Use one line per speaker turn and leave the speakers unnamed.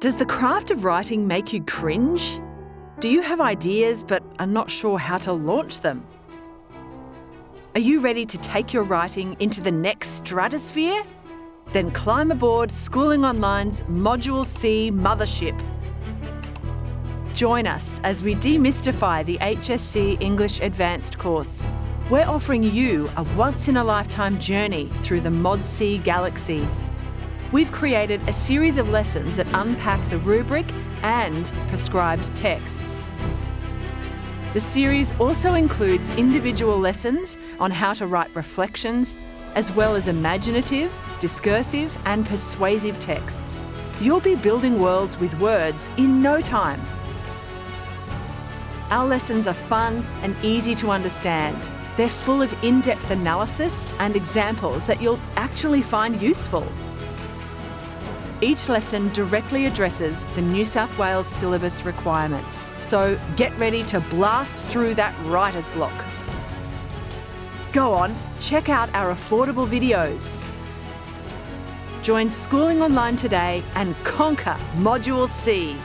Does the craft of writing make you cringe? Do you have ideas but are not sure how to launch them? Are you ready to take your writing into the next stratosphere? Then climb aboard Schooling Online's Module C mothership. Join us as we demystify the HSC English Advanced course. We're offering you a once-in-a-lifetime journey through the Mod C galaxy. We've created a series of lessons that unpack the rubric and prescribed texts. The series also includes individual lessons on how to write reflections, as well as imaginative, discursive and persuasive texts. You'll be building worlds with words in no time. Our lessons are fun and easy to understand. They're full of in-depth analysis and examples that you'll actually find useful. Each lesson directly addresses the New South Wales syllabus requirements, so get ready to blast through that writer's block. Go on, check out our affordable videos. Join Schooling Online today and conquer Module C.